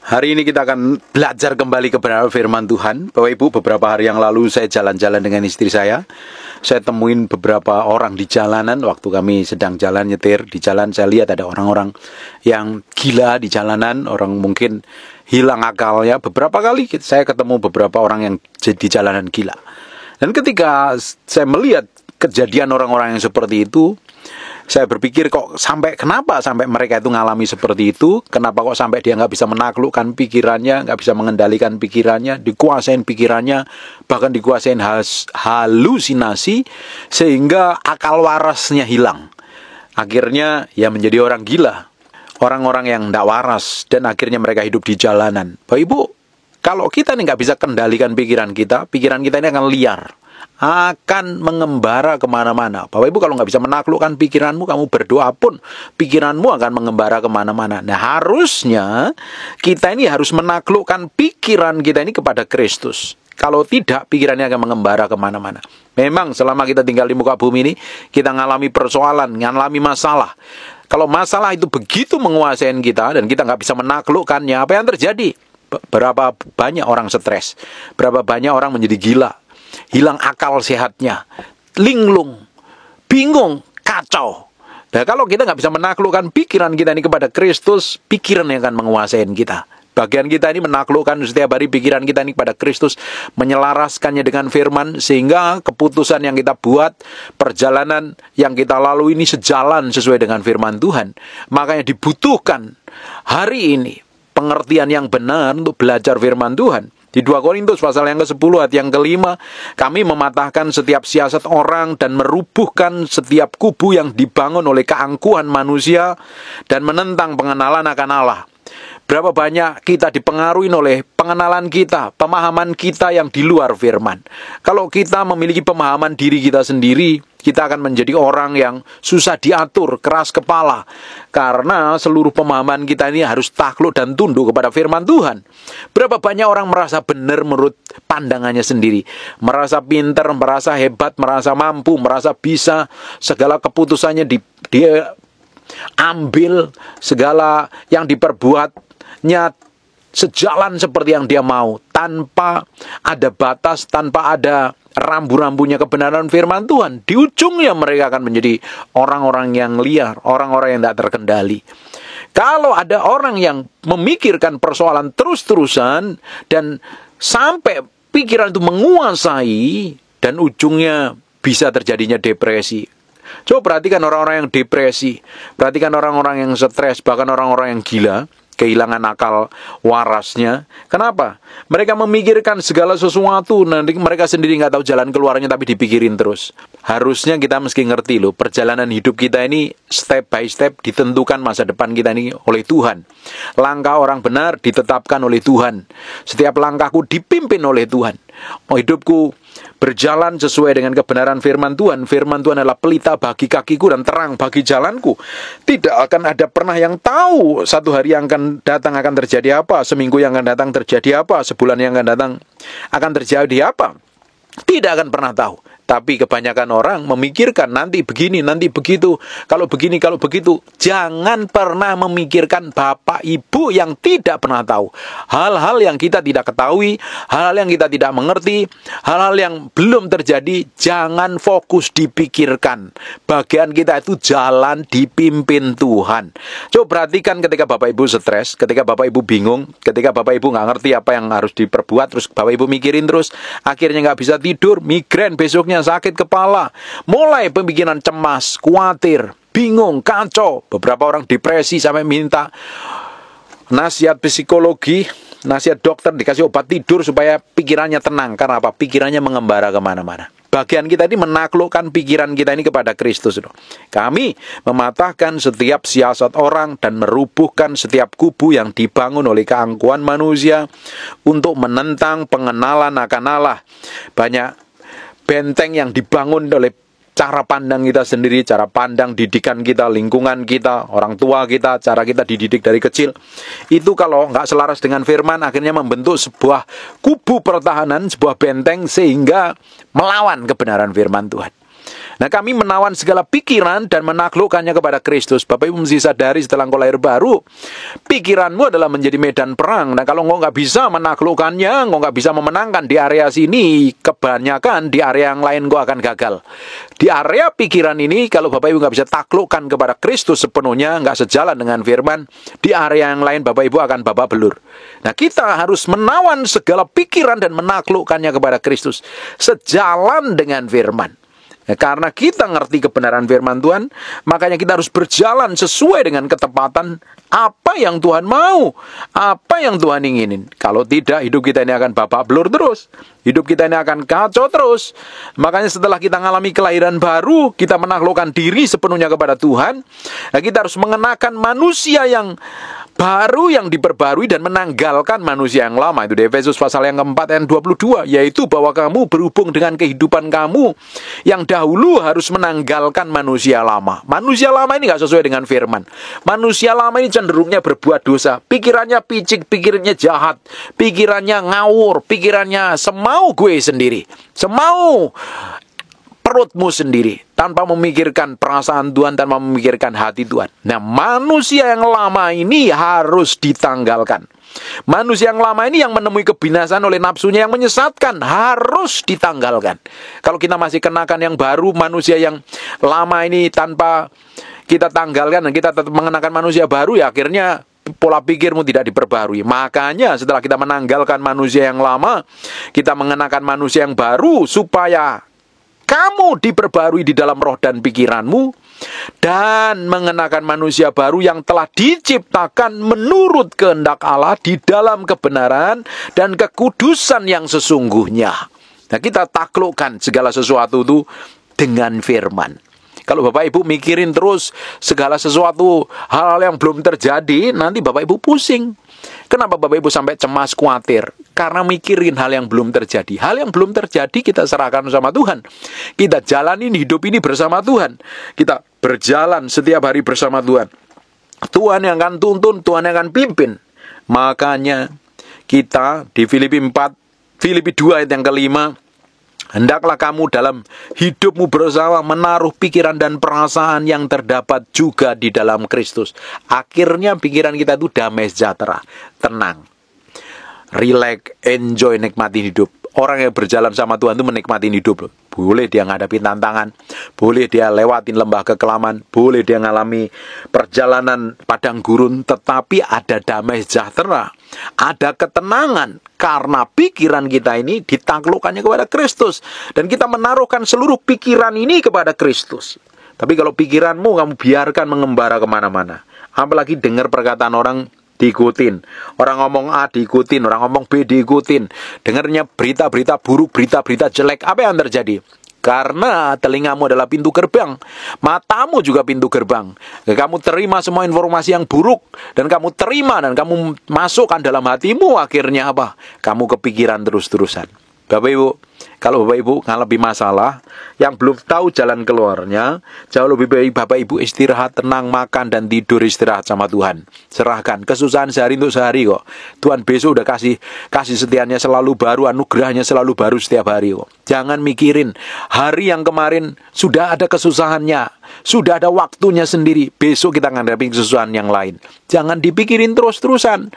Hari ini kita akan belajar kembali kebenaran firman Tuhan. Bapak Ibu, beberapa hari yang lalu saya jalan-jalan dengan istri saya. Saya temuin beberapa orang di jalanan. Waktu kami sedang jalan nyetir di jalan, saya lihat ada orang-orang yang gila di jalanan. Orang mungkin hilang akalnya. Beberapa kali saya ketemu beberapa orang yang di jalanan gila. Dan ketika saya melihat kejadian orang-orang yang seperti itu, saya berpikir kenapa sampai mereka itu ngalami seperti itu? Kenapa kok sampai dia nggak bisa menaklukkan pikirannya, nggak bisa mengendalikan pikirannya, dikuasain pikirannya, bahkan dikuasain halusinasi, sehingga akal warasnya hilang. Akhirnya ya menjadi orang gila, orang-orang yang nggak waras, dan akhirnya mereka hidup di jalanan. Bapak Ibu, kalau kita nih nggak bisa kendalikan pikiran kita ini akan liar, akan mengembara kemana-mana. Bapak Ibu, kalau nggak bisa menaklukkan pikiranmu, kamu berdoa pun pikiranmu akan mengembara kemana-mana. Nah, harusnya kita ini harus menaklukkan pikiran kita ini kepada Kristus. Kalau tidak, pikirannya akan mengembara kemana-mana. Memang selama kita tinggal di muka bumi ini, kita ngalami persoalan, ngalami masalah. Kalau masalah itu begitu menguasai kita dan kita nggak bisa menaklukkannya, apa yang terjadi? Berapa banyak orang stres, berapa banyak orang menjadi gila, hilang akal sehatnya, linglung, bingung, kacau. Nah, kalau kita nggak bisa menaklukkan pikiran kita ini kepada Kristus, pikiran yang akan menguasai kita. Bagian kita ini menaklukkan setiap hari pikiran kita ini kepada Kristus, menyelaraskannya dengan firman, sehingga keputusan yang kita buat, perjalanan yang kita lalui ini sejalan sesuai dengan firman Tuhan. Makanya dibutuhkan hari ini pengertian yang benar untuk belajar firman Tuhan. Di 2 Korintus pasal yang ke-10 ayat yang ke-5, kami mematahkan setiap siasat orang dan merubuhkan setiap kubu yang dibangun oleh keangkuhan manusia dan menentang pengenalan akan Allah. Berapa banyak kita dipengaruhi oleh pengenalan kita, pemahaman kita yang di luar firman. Kalau kita memiliki pemahaman diri kita sendiri, kita akan menjadi orang yang susah diatur, keras kepala. Karena seluruh pemahaman kita ini harus takluk dan tunduk kepada firman Tuhan. Berapa banyak orang merasa benar menurut pandangannya sendiri. Merasa pintar, merasa hebat, merasa mampu, merasa bisa. Segala keputusannya dia ambil, segala yang diperbuatnya sejalan seperti yang dia mau, tanpa ada batas, tanpa ada rambu-rambunya kebenaran firman Tuhan. Di ujungnya mereka akan menjadi orang-orang yang liar, orang-orang yang tidak terkendali. Kalau ada orang yang memikirkan persoalan terus-terusan dan sampai pikiran itu menguasai, dan ujungnya bisa terjadinya depresi. Coba perhatikan orang-orang yang depresi, perhatikan orang-orang yang stres, bahkan orang-orang yang gila, kehilangan akal warasnya. Kenapa? Mereka memikirkan segala sesuatu, nanti mereka sendiri nggak tahu jalan keluarnya, tapi dipikirin terus. Harusnya kita mesti ngerti loh, perjalanan hidup kita ini step by step ditentukan masa depan kita ini oleh Tuhan. Langkah orang benar ditetapkan oleh Tuhan. Setiap langkahku dipimpin oleh Tuhan. Hidupku berjalan sesuai dengan kebenaran firman Tuhan. Firman Tuhan adalah pelita bagi kakiku dan terang bagi jalanku. Tidak akan ada pernah yang tahu satu hari yang akan datang akan terjadi apa, seminggu yang akan datang terjadi apa, sebulan yang akan datang akan terjadi apa. Tidak akan pernah tahu. Tapi kebanyakan orang memikirkan nanti begini, nanti begitu, kalau begini, kalau begitu. Jangan pernah memikirkan Bapak Ibu yang tidak pernah tahu. Hal-hal yang kita tidak ketahui, hal-hal yang kita tidak mengerti, hal-hal yang belum terjadi, jangan fokus dipikirkan. Bagian kita itu jalan dipimpin Tuhan. Coba perhatikan ketika Bapak Ibu stres, ketika Bapak Ibu bingung, ketika Bapak Ibu nggak ngerti apa yang harus diperbuat, terus Bapak Ibu mikirin terus, akhirnya nggak bisa tidur, migrain, besoknya sakit kepala, mulai pemikiran cemas, khawatir, bingung, kacau. Beberapa orang depresi sampai minta nasihat psikologi, nasihat dokter, dikasih obat tidur supaya pikirannya tenang. Karena apa? Pikirannya mengembara kemana-mana. Bagian kita ini menaklukkan pikiran kita ini kepada Kristus. Kami mematahkan setiap siasat orang dan merubuhkan setiap kubu yang dibangun oleh keangkuhan manusia untuk menentang pengenalan akan Allah. Banyak benteng yang dibangun oleh cara pandang kita sendiri, cara pandang didikan kita, lingkungan kita, orang tua kita, cara kita dididik dari kecil. Itu kalau nggak selaras dengan firman, akhirnya membentuk sebuah kubu pertahanan, sebuah benteng, sehingga melawan kebenaran firman Tuhan. Nah, kami menawan segala pikiran dan menaklukkannya kepada Kristus. Bapak Ibu mesti sadari setelah engkau lahir baru, pikiranmu adalah menjadi medan perang. Nah, kalau engkau nggak bisa menaklukkannya, engkau nggak bisa memenangkan di area sini, kebanyakan di area yang lain engkau akan gagal. Di area pikiran ini, kalau Bapak Ibu nggak bisa taklukkan kepada Kristus sepenuhnya, nggak sejalan dengan firman, di area yang lain Bapak Ibu akan babak belur. Nah, kita harus menawan segala pikiran dan menaklukkannya kepada Kristus, sejalan dengan firman. Ya, karena kita ngerti kebenaran firman Tuhan, makanya kita harus berjalan sesuai dengan ketepatan apa yang Tuhan mau, apa yang Tuhan inginin. Kalau tidak, hidup kita ini akan babak belur terus. Hidup kita ini akan kacau terus. Makanya setelah kita mengalami kelahiran baru, kita menaklukkan diri sepenuhnya kepada Tuhan. Nah, kita harus mengenakan manusia yang baru, yang diperbarui dan menanggalkan manusia yang lama. Itu di Efesus pasal yang keempat ayat 22, yaitu bahwa kamu berhubung dengan kehidupan kamu yang dahulu harus menanggalkan manusia lama. Manusia lama ini nggak sesuai dengan firman. Manusia lama ini cenderungnya berbuat dosa. Pikirannya picik, pikirannya jahat, pikirannya ngawur, pikirannya semau gue sendiri, semau perutmu sendiri, tanpa memikirkan perasaan Tuhan, tanpa memikirkan hati Tuhan. Nah, manusia yang lama ini harus ditanggalkan. Manusia yang lama ini yang menemui kebinasaan oleh nafsunya yang menyesatkan, harus ditanggalkan. Kalau kita masih kenakan yang baru, manusia yang lama ini tanpa kita tanggalkan dan kita tetap mengenakan manusia baru, ya akhirnya pola pikirmu tidak diperbarui. Makanya setelah kita menanggalkan manusia yang lama, kita mengenakan manusia yang baru, supaya kamu diperbarui di dalam roh dan pikiranmu, dan mengenakan manusia baru yang telah diciptakan menurut kehendak Allah di dalam kebenaran dan kekudusan yang sesungguhnya. Nah, kita taklukkan segala sesuatu itu dengan firman. Kalau Bapak Ibu mikirin terus segala sesuatu, hal-hal yang belum terjadi, nanti Bapak Ibu pusing. Kenapa Bapak Ibu sampai cemas, khawatir? Karena mikirin hal yang belum terjadi. Hal yang belum terjadi kita serahkan sama Tuhan. Kita jalanin hidup ini bersama Tuhan. Kita berjalan setiap hari bersama Tuhan. Tuhan yang akan tuntun, Tuhan yang akan pimpin. Makanya kita di Filipi 2 ayat yang kelima, hendaklah kamu dalam hidupmu berusaha menaruh pikiran dan perasaan yang terdapat juga di dalam Kristus. Akhirnya pikiran kita itu damai sejahtera, tenang, relax, enjoy, nikmati hidup. Orang yang berjalan sama Tuhan itu menikmati hidup. Boleh dia ngadapin tantangan, boleh dia lewatin lembah kekelaman, boleh dia ngalami perjalanan padang gurun, tetapi ada damai sejahtera, ada ketenangan, karena pikiran kita ini ditaklukkannya kepada Kristus, dan kita menaruhkan seluruh pikiran ini kepada Kristus. Tapi kalau pikiranmu kamu biarkan mengembara kemana-mana, apalagi dengar perkataan orang diikutin, orang ngomong A diikutin, orang ngomong B diikutin, dengarnya berita-berita buruk, berita-berita jelek, apa yang terjadi? Karena telingamu adalah pintu gerbang, matamu juga pintu gerbang. Kamu terima semua informasi yang buruk, dan kamu terima dan kamu masukkan dalam hatimu, akhirnya apa? Kamu kepikiran terus-terusan. Bapak Ibu, kalau Bapak Ibu ngalamin masalah yang belum tahu jalan keluarnya, jauh lebih baik Bapak Ibu istirahat, tenang, makan dan tidur, istirahat sama Tuhan. Serahkan kesusahan sehari untuk sehari kok. Tuhan besok udah kasih setianya selalu baru, anugerahnya selalu baru setiap hari kok. Jangan mikirin hari yang kemarin sudah ada kesusahannya, sudah ada waktunya sendiri. Besok kita ngadepin kesusahan yang lain. Jangan dipikirin terus-terusan.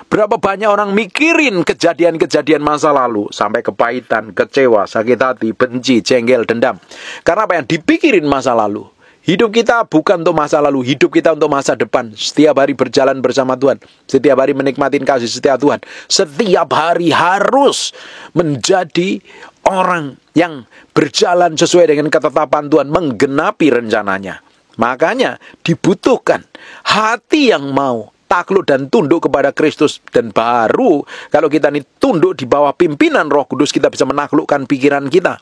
Berapa banyak orang mikirin kejadian-kejadian masa lalu, sampai kepahitan, kecewa, sakit hati, benci, jengkel, dendam. Karena apa yang dipikirin masa lalu? Hidup kita bukan untuk masa lalu, hidup kita untuk masa depan. Setiap hari berjalan bersama Tuhan, setiap hari menikmatin kasih setia Tuhan. Setiap hari harus menjadi orang yang berjalan sesuai dengan ketetapan Tuhan, menggenapi rencananya. Makanya dibutuhkan hati yang mau takluk dan tunduk kepada Kristus. Dan baru kalau kita ini tunduk di bawah pimpinan Roh Kudus, kita bisa menaklukkan pikiran kita.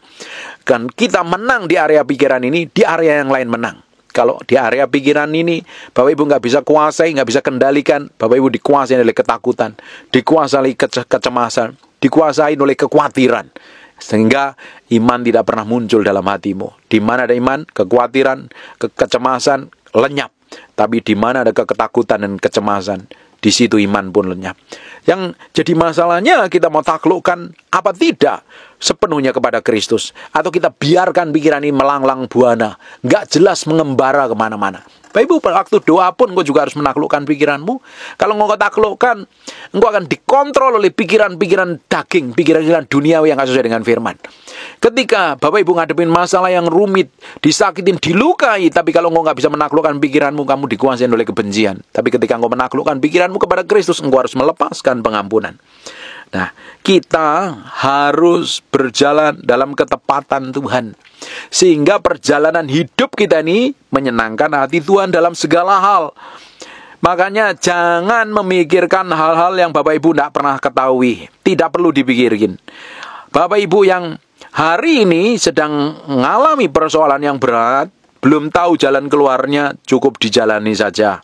Kan kita menang di area pikiran ini, di area yang lain menang. Kalau di area pikiran ini Bapak Ibu nggak bisa kuasai, nggak bisa kendalikan, Bapak Ibu dikuasai oleh ketakutan, dikuasai kecemasan, dikuasai oleh kekhawatiran, sehingga iman tidak pernah muncul dalam hatimu. Di mana ada iman, kekhawatiran, kecemasan lenyap. Tapi di mana ada ketakutan dan kecemasan, Di situ iman pun lenyap. Yang jadi masalahnya kita mau taklukkan apa tidak sepenuhnya kepada Kristus. Atau kita biarkan pikiran ini melanglang buana. Nggak jelas mengembara kemana-mana. Bapak Ibu, waktu doa pun engkau juga harus menaklukkan pikiranmu. Kalau engkau taklukkan, engkau akan dikontrol oleh pikiran-pikiran daging, pikiran-pikiran duniawi yang gak sesuai dengan firman. Ketika Bapak Ibu ngadepin masalah yang rumit, disakitin, dilukai, tapi kalau engkau gak bisa menaklukkan pikiranmu, kamu dikuasai oleh kebencian. Tapi ketika engkau menaklukkan pikiranmu kepada Kristus, engkau harus melepaskan pengampunan. Nah, kita harus berjalan dalam ketepatan Tuhan. Sehingga perjalanan hidup kita ini menyenangkan hati Tuhan dalam segala hal. Makanya jangan memikirkan hal-hal yang Bapak Ibu tidak pernah ketahui. Tidak perlu dipikirin. Bapak Ibu yang hari ini sedang mengalami persoalan yang berat, belum tahu jalan keluarnya, cukup dijalani saja.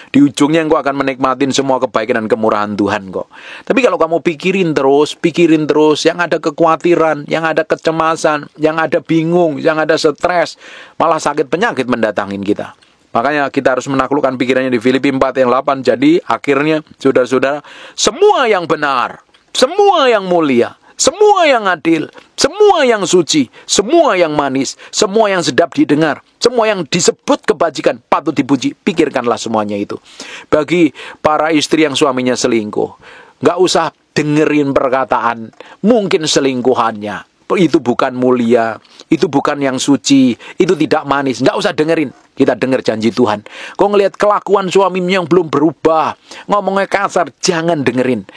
Di ujungnya engkau akan menikmatin semua kebaikan dan kemurahan Tuhan kok. Tapi kalau kamu pikirin terus, yang ada kekhawatiran, yang ada kecemasan, yang ada bingung, yang ada stres, malah sakit penyakit mendatangin kita. Makanya kita harus menaklukkan pikirannya di Filipi 4 ayat 8. Jadi akhirnya, saudara-saudara, semua yang benar, semua yang mulia, semua yang adil, semua yang suci, semua yang manis, semua yang sedap didengar, semua yang disebut kebajikan patut dipuji. Pikirkanlah semuanya itu. Bagi para istri yang suaminya selingkuh, nggak usah dengerin perkataan mungkin selingkuhannya. Itu bukan mulia, itu bukan yang suci, itu tidak manis. Nggak usah dengerin. Kita dengar janji Tuhan. Kau ngelihat kelakuan suamimu yang belum berubah, ngomongnya kasar, jangan dengerin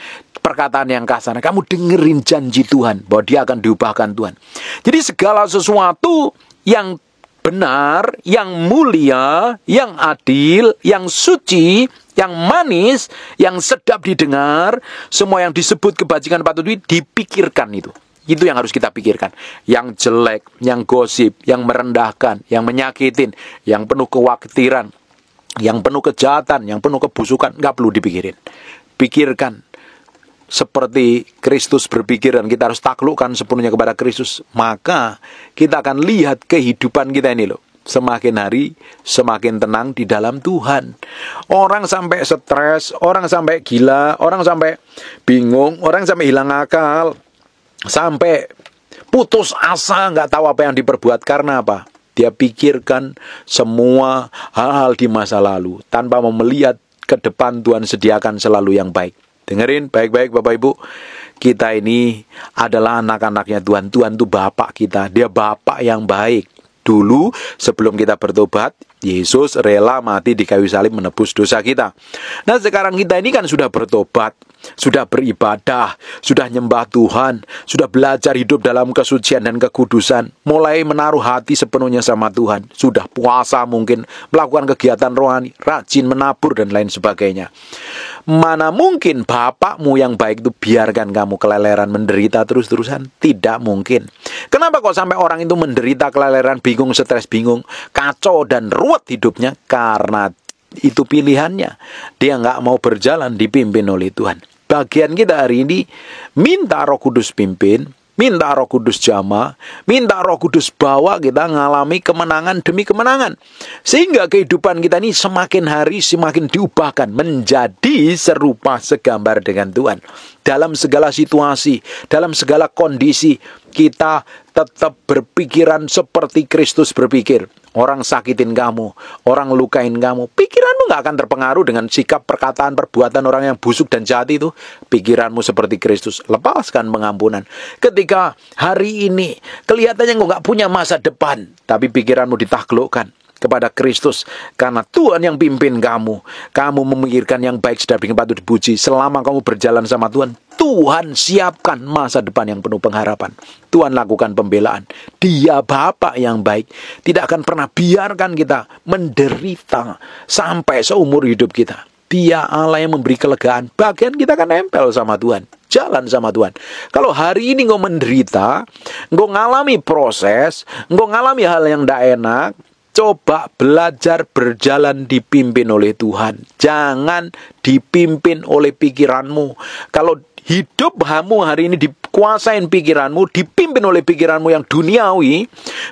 perkataan yang kasar. Kamu dengerin janji Tuhan bahwa dia akan diubahkan Tuhan. Jadi segala sesuatu yang benar, yang mulia, yang adil, yang suci, yang manis, yang sedap didengar, semua yang disebut kebajikan patut dipikirkan itu. Itu yang harus kita pikirkan. Yang jelek, yang gosip, yang merendahkan, yang menyakitin, yang penuh kekhawatiran, yang penuh kejahatan, yang penuh kebusukan, nggak perlu dipikirin. Pikirkan seperti Kristus berpikir, dan kita harus taklukkan sepenuhnya kepada Kristus. Maka kita akan lihat kehidupan kita ini loh, semakin hari semakin tenang di dalam Tuhan. Orang sampai stres, orang sampai gila, orang sampai bingung, orang sampai hilang akal, sampai putus asa, nggak tahu apa yang diperbuat. Karena apa? Dia pikirkan semua hal-hal di masa lalu tanpa melihat ke depan. Tuhan sediakan selalu yang baik. Dengerin baik-baik Bapak Ibu. Kita ini adalah anak-anaknya Tuhan. Tuhan itu Bapak kita. Dia Bapak yang baik. Dulu sebelum kita bertobat, Yesus rela mati di kayu salib menebus dosa kita. Nah sekarang kita ini kan sudah bertobat, sudah beribadah, sudah nyembah Tuhan, sudah belajar hidup dalam kesucian dan kekudusan, mulai menaruh hati sepenuhnya sama Tuhan, sudah puasa mungkin, melakukan kegiatan rohani, rajin menabur dan lain sebagainya. Mana mungkin Bapakmu yang baik itu biarkan kamu keleleran menderita terus-terusan? Tidak mungkin. Kenapa kok sampai orang itu menderita keleleran, bingung, stres, bingung, kacau dan ruwet hidupnya? Karena itu pilihannya. Dia nggak mau berjalan dipimpin oleh Tuhan. Bagian kita hari ini minta Roh Kudus pimpin, minta Roh Kudus jamah, minta Roh Kudus bawa kita ngalami kemenangan demi kemenangan. Sehingga kehidupan kita ini semakin hari semakin diubahkan menjadi serupa segambar dengan Tuhan. Dalam segala situasi, dalam segala kondisi, kita tetap berpikiran seperti Kristus berpikir. Orang sakitin kamu, orang lukain kamu, pikiranmu nggak akan terpengaruh dengan sikap, perkataan, perbuatan orang yang busuk dan jahat itu. Pikiranmu seperti Kristus, lepaskan pengampunan. Ketika hari ini kelihatannya engkau nggak punya masa depan, tapi pikiranmu ditaklukkan kepada Kristus, karena Tuhan yang pimpin kamu. Kamu memikirkan yang baik, sedap, dan patut dipuji. Selama kamu berjalan sama Tuhan, Tuhan siapkan masa depan yang penuh pengharapan. Tuhan lakukan pembelaan. Dia Bapa yang baik, tidak akan pernah biarkan kita menderita sampai seumur hidup kita. Dia Allah yang memberi kelegaan. Bagian kita akan nempel sama Tuhan, jalan sama Tuhan. Kalau hari ini engkau menderita, engkau ngalami proses, engkau ngalami hal yang tidak enak, coba belajar berjalan dipimpin oleh Tuhan. Jangan dipimpin oleh pikiranmu. Kalau hidup kamu hari ini kuasain pikiranmu, dipimpin oleh pikiranmu yang duniawi,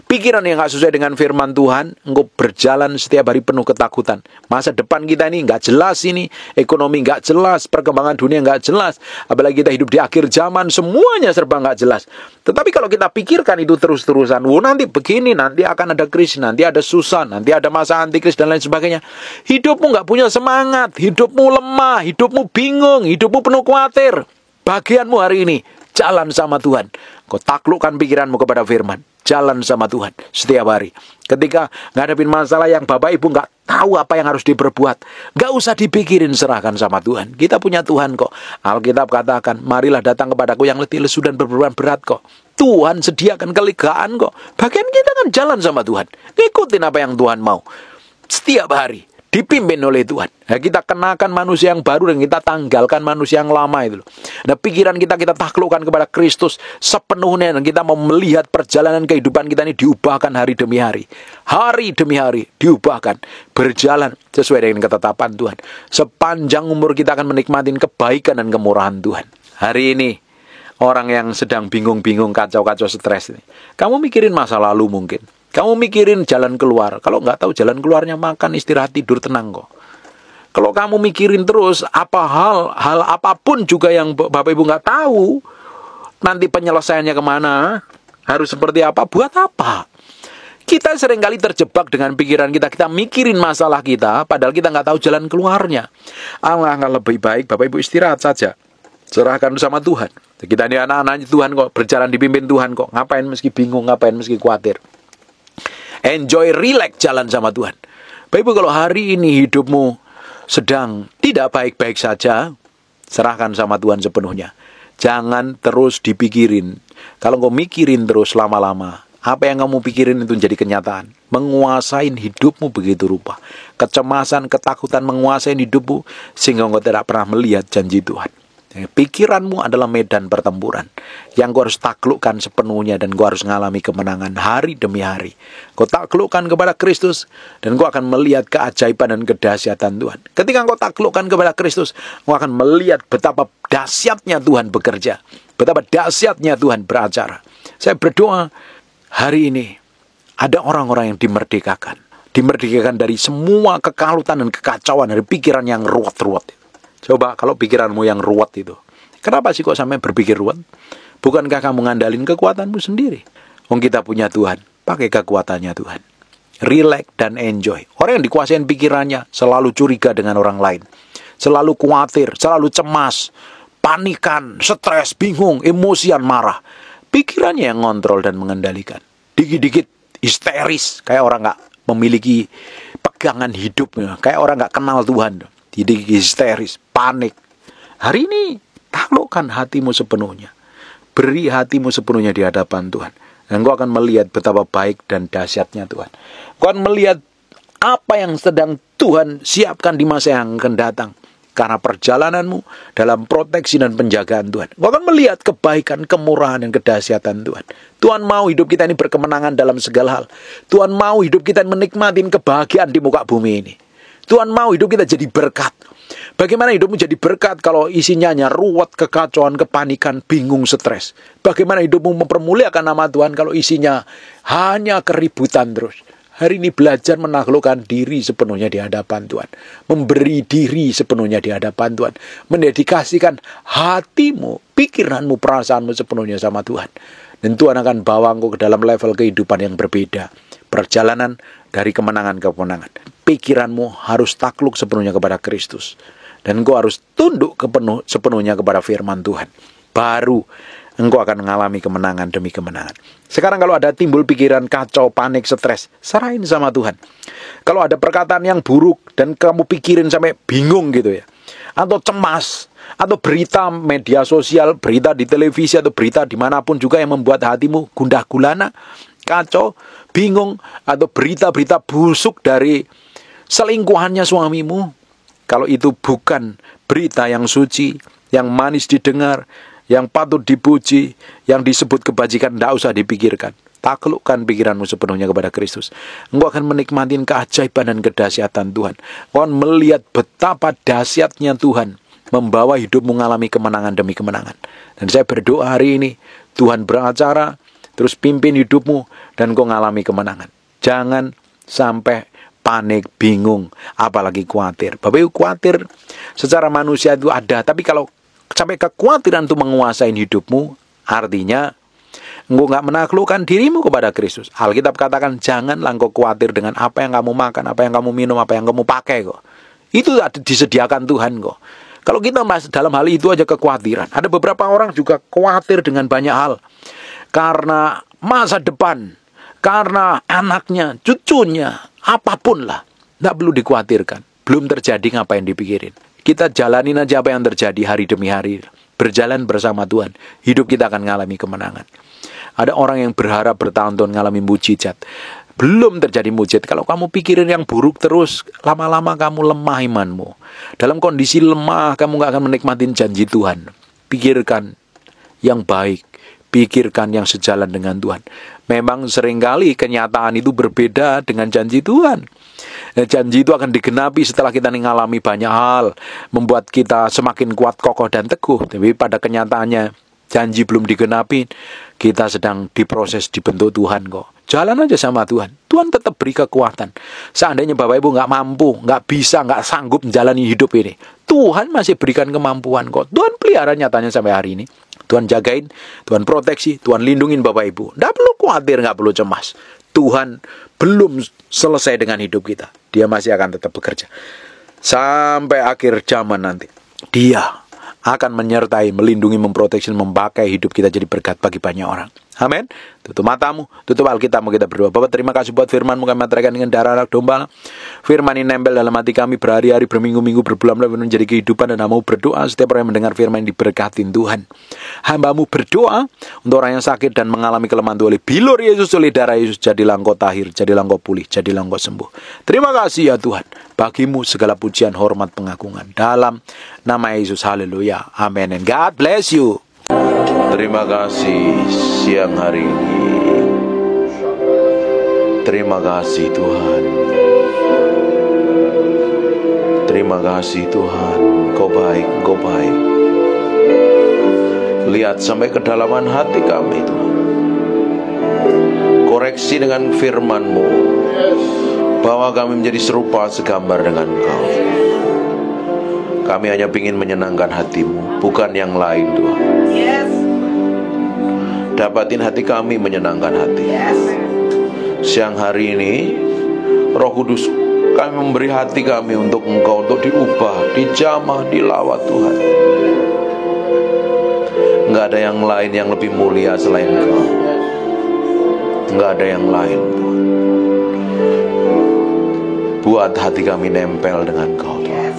pikiran yang gak sesuai dengan firman Tuhan, engkau berjalan setiap hari penuh ketakutan. Masa depan kita ini gak jelas ini, ekonomi gak jelas, perkembangan dunia gak jelas, apalagi kita hidup di akhir zaman, semuanya serba gak jelas. Tetapi kalau kita pikirkan itu terus-terusan, nanti begini, nanti akan ada krisis, nanti ada susah, nanti ada masa antikris dan lain sebagainya. Hidupmu gak punya semangat, hidupmu lemah, hidupmu bingung, hidupmu penuh khawatir. Bagianmu hari ini, jalan sama Tuhan. Kau taklukkan pikiranmu kepada firman. Jalan sama Tuhan setiap hari. Ketika ngadepin masalah yang Bapak Ibu nggak tahu apa yang harus diperbuat, nggak usah dipikirin, serahkan sama Tuhan. Kita punya Tuhan kok. Alkitab katakan, marilah datang kepadaku yang letih lesu dan berbeban berat kok. Tuhan sediakan kelegaan kok. Bagian kita kan jalan sama Tuhan. Ikutin apa yang Tuhan mau. Setiap hari. Dipimpin oleh Tuhan. Nah, kita kenakan manusia yang baru dan kita tanggalkan manusia yang lama itu loh. Nah, pikiran kita taklukkan kepada Kristus sepenuhnya dan kita mau melihat perjalanan kehidupan kita ini diubahkan hari demi hari. Hari demi hari diubahkan, berjalan sesuai dengan ketetapan Tuhan. Sepanjang umur kita akan menikmati kebaikan dan kemurahan Tuhan. Hari ini orang yang sedang bingung-bingung, kacau-kacau, stres ini, kamu mikirin masa lalu mungkin. Kamu mikirin jalan keluar. Kalau nggak tahu jalan keluarnya, makan, istirahat, tidur, tenang kok. Kalau kamu mikirin terus hal apapun juga yang Bapak Ibu nggak tahu, nanti penyelesaiannya kemana, harus seperti apa, buat apa? Kita seringkali terjebak dengan pikiran kita mikirin masalah kita, padahal kita nggak tahu jalan keluarnya. Alangkah lebih baik Bapak Ibu istirahat saja. Serahkan sama Tuhan. Kita ini anak-anak Tuhan kok, berjalan dipimpin Tuhan kok. Ngapain meski bingung, ngapain meski khawatir. Enjoy, relax, jalan sama Tuhan. Bapak Ibu, kalau hari ini hidupmu sedang tidak baik-baik saja, serahkan sama Tuhan sepenuhnya. Jangan terus dipikirin. Kalau kau mikirin terus lama-lama, apa yang kamu pikirin itu jadi kenyataan. Menguasain hidupmu begitu rupa. Kecemasan, ketakutan menguasain hidupmu, sehingga kau tidak pernah melihat janji Tuhan. Pikiranmu adalah medan pertempuran yang kau harus taklukkan sepenuhnya dan kau harus mengalami kemenangan hari demi hari. Kau taklukkan kepada Kristus dan kau akan melihat keajaiban dan kedahsyatan Tuhan. Ketika kau taklukkan kepada Kristus, kau akan melihat betapa dahsyatnya Tuhan bekerja, betapa dahsyatnya Tuhan beracara. Saya berdoa hari ini ada orang-orang yang dimerdekakan dari semua kekalutan dan kekacauan dari pikiran yang ruwet-ruwet. Coba kalau pikiranmu yang ruwet itu, kenapa sih kok sampai berpikir ruwet? Bukankah kamu ngandalin kekuatanmu sendiri? Kita punya Tuhan, pakai kekuatannya Tuhan. Relax dan enjoy. Orang yang dikuasain pikirannya selalu curiga dengan orang lain, selalu khawatir, selalu cemas, panikan, stres, bingung, emosian, marah. Pikirannya yang ngontrol dan mengendalikan. Dikit-dikit histeris, kayak orang gak memiliki pegangan hidupnya, kayak orang gak kenal Tuhan. Dikit histeris, panik. Hari ini taklukkan hatimu sepenuhnya. Beri hatimu sepenuhnya di hadapan Tuhan. Dan kau akan melihat betapa baik dan dahsyatnya Tuhan. Kau akan melihat apa yang sedang Tuhan siapkan di masa yang akan datang. Karena perjalananmu dalam proteksi dan penjagaan Tuhan. Kau akan melihat kebaikan, kemurahan, dan kedahsyatan Tuhan. Tuhan mau hidup kita ini berkemenangan dalam segala hal. Tuhan mau hidup kita menikmati kebahagiaan di muka bumi ini. Tuhan mau hidup kita jadi berkat. Bagaimana hidupmu jadi berkat kalau isinya hanya ruwet, kekacauan, kepanikan, bingung, stres? Bagaimana hidupmu mempermuliakan nama Tuhan kalau isinya hanya keributan terus? Hari ini belajar menaklukkan diri sepenuhnya di hadapan Tuhan. Memberi diri sepenuhnya di hadapan Tuhan. Mendedikasikan hatimu, pikiranmu, perasaanmu sepenuhnya sama Tuhan. Dan Tuhan akan bawa engkau ke dalam level kehidupan yang berbeda. Perjalanan dari kemenangan ke kemenangan. Pikiranmu harus takluk sepenuhnya kepada Kristus. Dan engkau harus tunduk sepenuhnya kepada firman Tuhan. Baru engkau akan mengalami kemenangan demi kemenangan. Sekarang kalau ada timbul pikiran kacau, panik, stres, serahin sama Tuhan. Kalau ada perkataan yang buruk dan kamu pikirin sampai bingung gitu ya, atau cemas, atau berita media sosial, berita di televisi, atau berita dimanapun juga yang membuat hatimu gundah gulana, kacau, bingung, atau berita-berita busuk dari selingkuhannya suamimu, kalau itu bukan berita yang suci, yang manis didengar, yang patut dipuji, yang disebut kebajikan, tidak usah dipikirkan. Taklukkan pikiranmu sepenuhnya kepada Kristus. Engkau akan menikmati keajaiban dan kedahsyatan Tuhan. Engkau akan melihat betapa dahsyatnya Tuhan membawa hidupmu mengalami kemenangan demi kemenangan. Dan saya berdoa hari ini, Tuhan beracara, terus pimpin hidupmu, dan kau mengalami kemenangan. Jangan sampai panik, bingung, apalagi khawatir. Bapak Ibu, khawatir secara manusia itu ada, tapi kalau sampai kekhawatiran itu menguasai hidupmu, artinya engkau nggak menaklukkan dirimu kepada Kristus. Alkitab katakan, janganlah engkau khawatir dengan apa yang kamu makan, apa yang kamu minum, apa yang kamu pakai kok. Itu disediakan Tuhan kok. Kalau kita dalam hal itu aja kekhawatiran. Ada beberapa orang juga khawatir dengan banyak hal. Karena masa depan, karena anaknya, cucunya, apapun lah. Nggak perlu dikhawatirkan. Belum terjadi ngapain dipikirin. Kita jalanin aja apa yang terjadi hari demi hari. Berjalan bersama Tuhan. Hidup kita akan mengalami kemenangan. Ada orang yang berharap bertahun-tahun mengalami mujizat. Belum terjadi mujizat. Kalau kamu pikirin yang buruk terus, lama-lama kamu lemah imanmu. Dalam kondisi lemah, kamu gak akan menikmati janji Tuhan. Pikirkan yang baik. Pikirkan yang sejalan dengan Tuhan. Memang seringkali kenyataan itu berbeda dengan janji Tuhan. Janji itu akan digenapi setelah kita mengalami banyak hal. Membuat kita semakin kuat, kokoh, dan teguh. Tapi pada kenyataannya, janji belum digenapi, kita sedang diproses, dibentuk Tuhan kok. Jalan aja sama Tuhan. Tuhan tetap beri kekuatan. Seandainya Bapak Ibu nggak mampu, nggak bisa, nggak sanggup menjalani hidup ini, Tuhan masih berikan kemampuan kok. Tuhan pelihara nyatanya sampai hari ini. Tuhan jagain, Tuhan proteksi, Tuhan lindungin Bapak Ibu. Nggak perlu khawatir, nggak perlu cemas. Tuhan belum selesai dengan hidup kita. Dia masih akan tetap bekerja. Sampai akhir zaman nanti. Dia akan menyertai, melindungi, memproteksi, memakai hidup kita jadi berkat bagi banyak orang. Amin. Tutup matamu, tutup Alkitabmu, kita berdoa. Bapak, terima kasih buat firman-Mu, kami materaikan dengan darah anak domba. Firman ini nempel dalam hati kami berhari-hari, berminggu-minggu, berbulan-bulan menjadi kehidupan. Dan mau berdoa setiap orang yang mendengar firman ini diberkatin Tuhan. Hamba-Mu berdoa untuk orang yang sakit dan mengalami kelemahan oleh bilur Yesus, oleh darah Yesus. Jadilah engkau tahir, jadilah engkau pulih, jadilah engkau sembuh. Terima kasih ya Tuhan. Bagimu segala pujian, hormat, pengagungan. Dalam nama Yesus, haleluya. Amin. And God bless you. Terima kasih siang hari ini. Terima kasih Tuhan. Terima kasih Tuhan. Kau baik, Kau baik. Lihat sampai kedalaman hati kami Tuhan. Koreksi dengan firman-Mu, bahwa kami menjadi serupa segambar dengan Kau. Kami hanya ingin menyenangkan hati-Mu, bukan yang lain Tuhan. Dapatin hati kami, menyenangkan hati. Siang hari ini Roh Kudus, kami memberi hati kami untuk Engkau, untuk diubah, dijamah, dilawat Tuhan. Enggak ada yang lain yang lebih mulia selain Engkau. Enggak ada yang lain Tuhan. Buat hati kami nempel dengan Engkau Tuhan.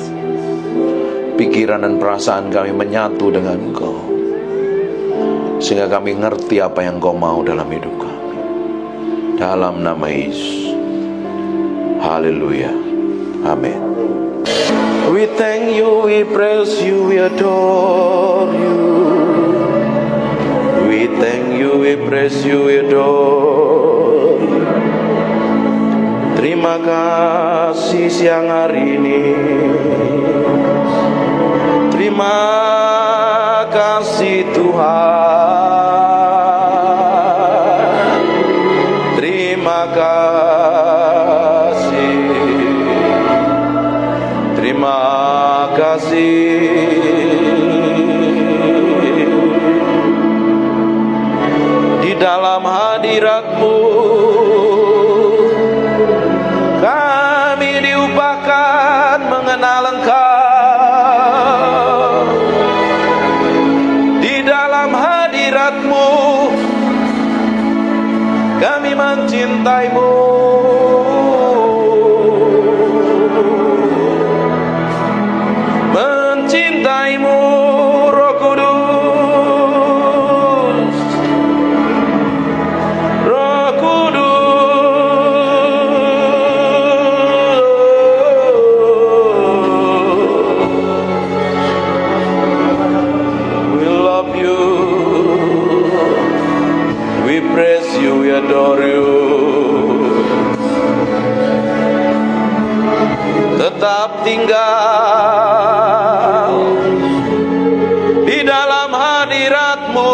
Pikiran dan perasaan kami menyatu dengan Engkau, sehingga kami ngerti apa yang Kau mau dalam hidup kami. Dalam nama Yesus. Haleluya. Amin. We thank you, we praise you, we adore you. We thank you, we praise you, we adore you. Terima kasih siang hari ini. Terima kasih Tuhan. Terima kasih. Terima kasih. Di dalam hadirat-Mu kami diupahkan mengenal Engkau. Kami mencintaimu. Mencintaimu, Roh Kudus. Roh Kudus. We love you. We praise you, we adore you. dalam hadirat-Mu.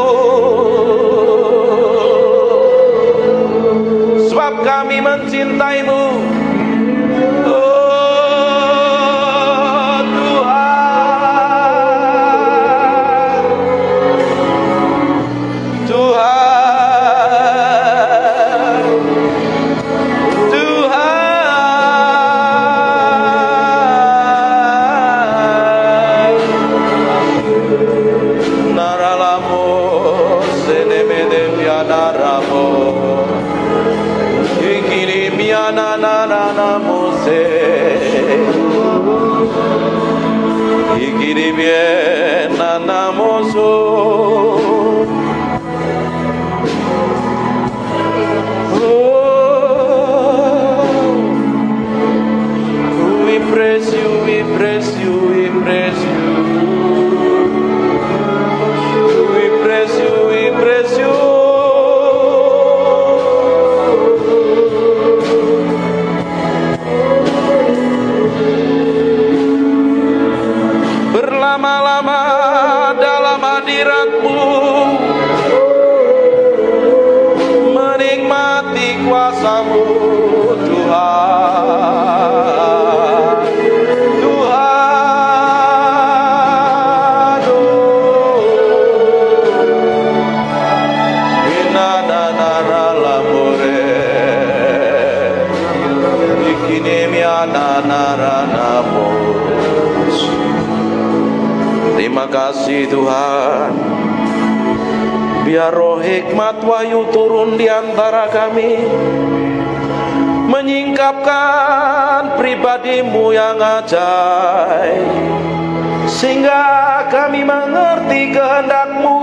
Sebab kami mencintai-Mu, oh Tuhan. Tuhan, Tuhan. Naralamo senemede pianaramo. Ikiri miana naralamo se. Ikiri biena namoso. We praise you, we praise you, we praise you. We praise you, we praise you. Berlama-lama dalam hadirat-Mu, menikmati kuasa-Mu, Tuhan. Tuhan, inananaramore, ikinemiananaranamos. Terima kasih Tuhan. Biar roh hikmat wahyu turun di antara kami, menyingkapkan pribadi-Mu yang ajaib, sehingga kami mengerti kehendak-Mu,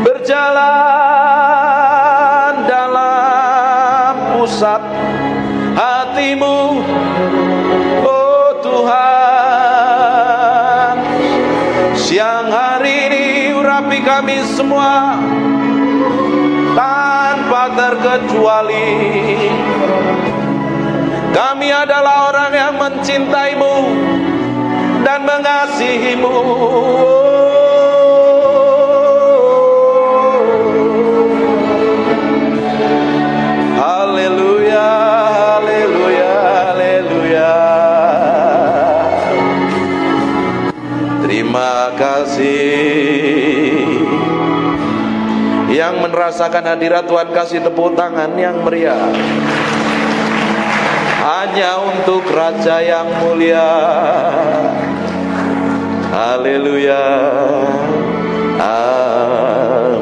berjalan dalam pusat hati-Mu, oh Tuhan. Siang hari ini urapi kami semua tanpa terkecuali. Kami adalah orang yang mencintai-Mu dan mengasihi-Mu. Haleluya, haleluya, haleluya. Terima kasih. Yang merasakan hadirat Tuhan kasih tepuk tangan yang meriah. Hanya untuk Raja yang mulia. Haleluya.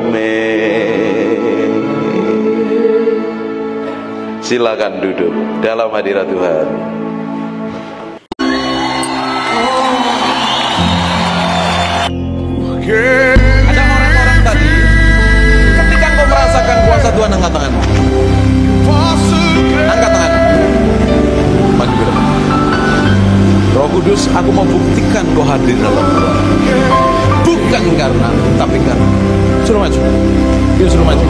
Amin. Silakan duduk dalam hadirat Tuhan. Ada orang-orang tadi, ketika engkau merasakan kuasa Tuhan, angkat tanganmu. Angkat tanganmu. Maju ke depan. Roh Kudus, aku mau buktikan kau hadir dalam Tuhan. Bukan karena, tapi karena. Suruh maju. Dia suruh maju.